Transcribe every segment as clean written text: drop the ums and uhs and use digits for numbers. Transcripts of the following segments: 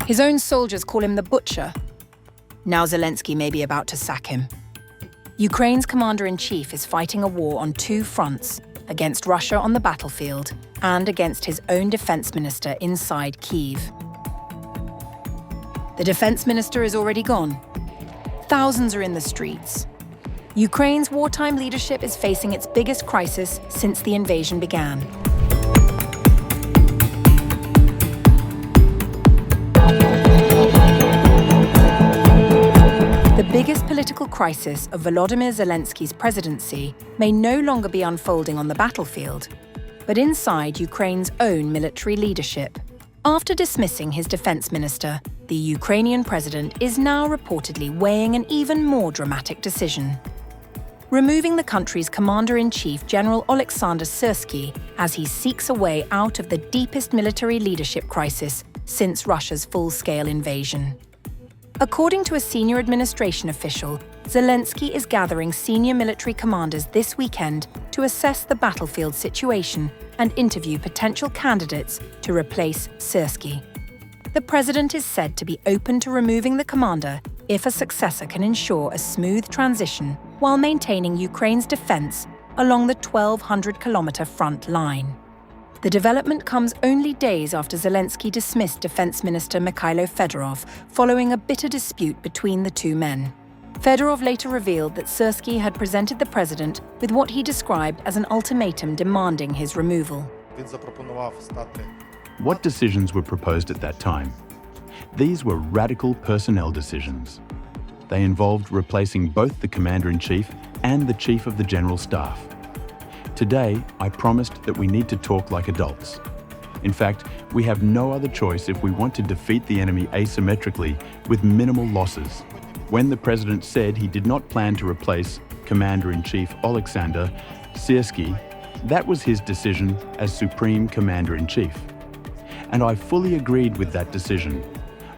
His own soldiers call him the butcher. Now Zelensky may be about to sack him. Ukraine's commander-in-chief is fighting a war on two fronts, against Russia on the battlefield and against his own defense minister inside Kyiv. The defense minister is already gone. Thousands are in the streets. Ukraine's wartime leadership is facing its biggest crisis since the invasion began. The biggest political crisis of Volodymyr Zelensky's presidency may no longer be unfolding on the battlefield, but inside Ukraine's own military leadership. After dismissing his defense minister, the Ukrainian president is now reportedly weighing an even more dramatic decision: removing the country's Commander-in-Chief General Oleksandr Syrskyi as he seeks a way out of the deepest military leadership crisis since Russia's full-scale invasion. According to a senior administration official, Zelensky is gathering senior military commanders this weekend to assess the battlefield situation and interview potential candidates to replace Syrskyi. The president is said to be open to removing the commander if a successor can ensure a smooth transition while maintaining Ukraine's defense along the 1,200-kilometer front line. The development comes only days after Zelensky dismissed Defence Minister Mykhailo Fedorov following a bitter dispute between the two men. Fedorov later revealed that Syrskyi had presented the president with what he described as an ultimatum demanding his removal. What decisions were proposed at that time? These were radical personnel decisions. They involved replacing both the Commander-in-Chief and the Chief of the General Staff. Today, I promised that we need to talk like adults. In fact, we have no other choice if we want to defeat the enemy asymmetrically with minimal losses. When the president said he did not plan to replace Commander-in-Chief Oleksandr Syrskyi, that was his decision as Supreme Commander-in-Chief. And I fully agreed with that decision.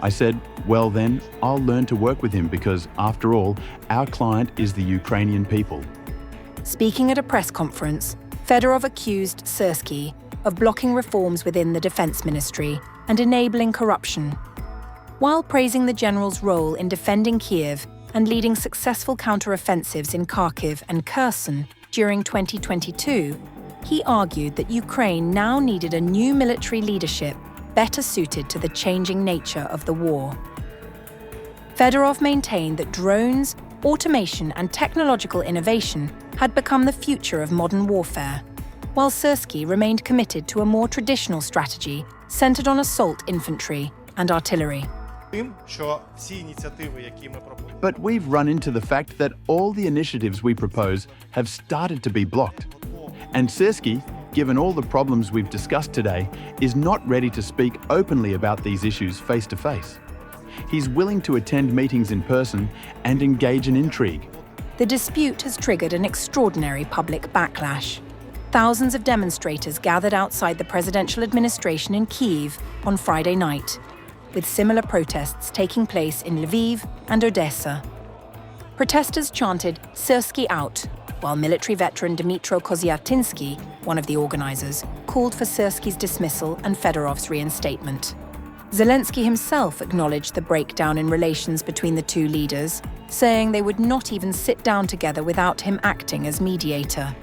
I said, well then, I'll learn to work with him because, after all, our client is the Ukrainian people. Speaking at a press conference, Fedorov accused Syrskyi of blocking reforms within the defense ministry and enabling corruption. While praising the general's role in defending Kyiv and leading successful counter-offensives in Kharkiv and Kherson during 2022, he argued that Ukraine now needed a new military leadership better suited to the changing nature of the war. Fedorov maintained that drones, automation and technological innovation had become the future of modern warfare, while Syrskyi remained committed to a more traditional strategy centered on assault infantry and artillery. But we've run into the fact that all the initiatives we propose have started to be blocked. And Syrskyi, given all the problems we've discussed today, is not ready to speak openly about these issues face to face. He's willing to attend meetings in person and engage in intrigue. The dispute has triggered an extraordinary public backlash. Thousands of demonstrators gathered outside the presidential administration in Kyiv on Friday night, with similar protests taking place in Lviv and Odessa. Protesters chanted "Syrskyi out," while military veteran Dmytro Kozyatinsky, one of the organizers, called for Syrskyi's dismissal and Fedorov's reinstatement. Zelensky himself acknowledged the breakdown in relations between the two leaders, saying they would not even sit down together without him acting as mediator.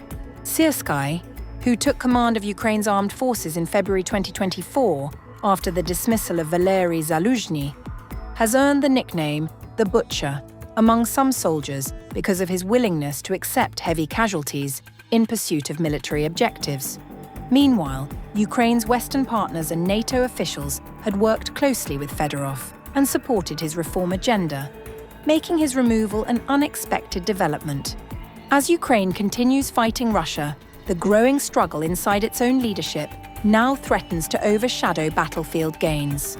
Syrskyi, who took command of Ukraine's armed forces in February 2024 after the dismissal of Valery Zaluzhny, has earned the nickname the Butcher among some soldiers because of his willingness to accept heavy casualties in pursuit of military objectives. Meanwhile, Ukraine's Western partners and NATO officials had worked closely with Fedorov and supported his reform agenda, making his removal an unexpected development. As Ukraine continues fighting Russia, the growing struggle inside its own leadership now threatens to overshadow battlefield gains.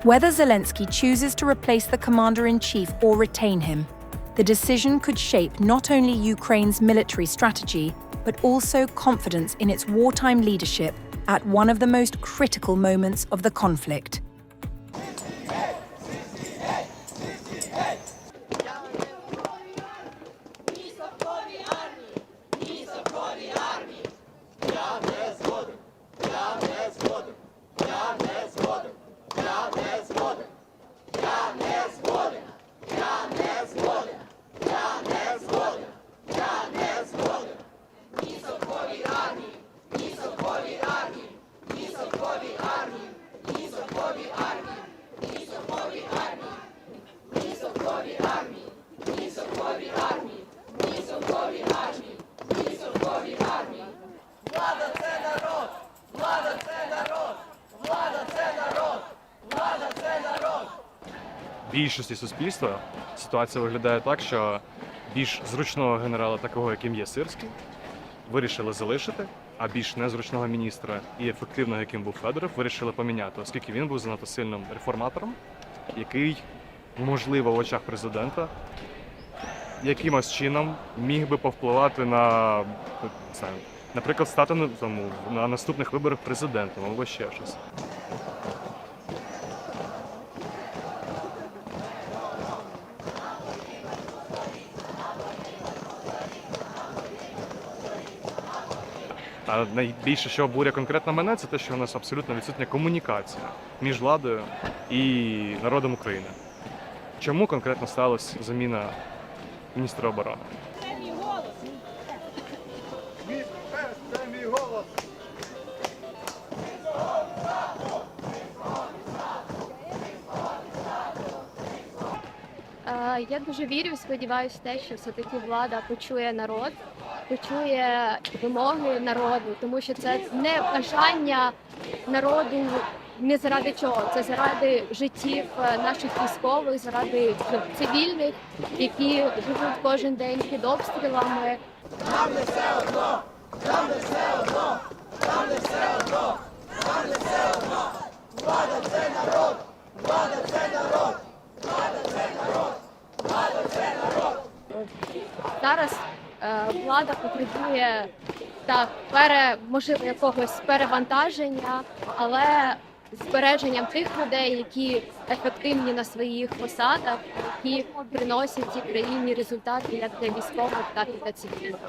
Whether Zelensky chooses to replace the commander-in-chief or retain him, the decision could shape not only Ukraine's military strategy, but also confidence in its wartime leadership at one of the most critical moments of the conflict. Влада – це народ! Влада – це народ! Влада – це народ! Влада – це народ! Більшості суспільства ситуація виглядає так, що більш зручного генерала, такого яким є Сирський, вирішили залишити, а більш незручного міністра і ефективного, яким був Федоров, вирішили поміняти, оскільки він був занадто сильним реформатором, який, можливо, в очах президента якимось чином міг би повпливати на, не знаю, наприклад, стати на наступних виборах президентом або ще щось. А найбільше, що обурює конкретно мене, це те, що у нас абсолютно відсутня комунікація між владою і народом України. Чому конкретно сталася заміна міністра оборони? Це мій голос! Я дуже вірю і сподіваюся те, що все-таки влада почує народ, почує вимоги народу, тому що це не бажання народу не заради чого, це заради життів наших військових, заради цивільних, які живуть кожен день під обстрілами. Нам не все одно! Нам не все одно! Нам не все одно! Нам не все одно! Влада – це народ! Влада – це народ! Влада – це народ! Влада – це народ! Зараз влада потребує можливо, якогось перевантаження, але збереженням тих людей, які ефективні на своїх посадах, які приносять цій країні результати як для військових, так і для цивільних.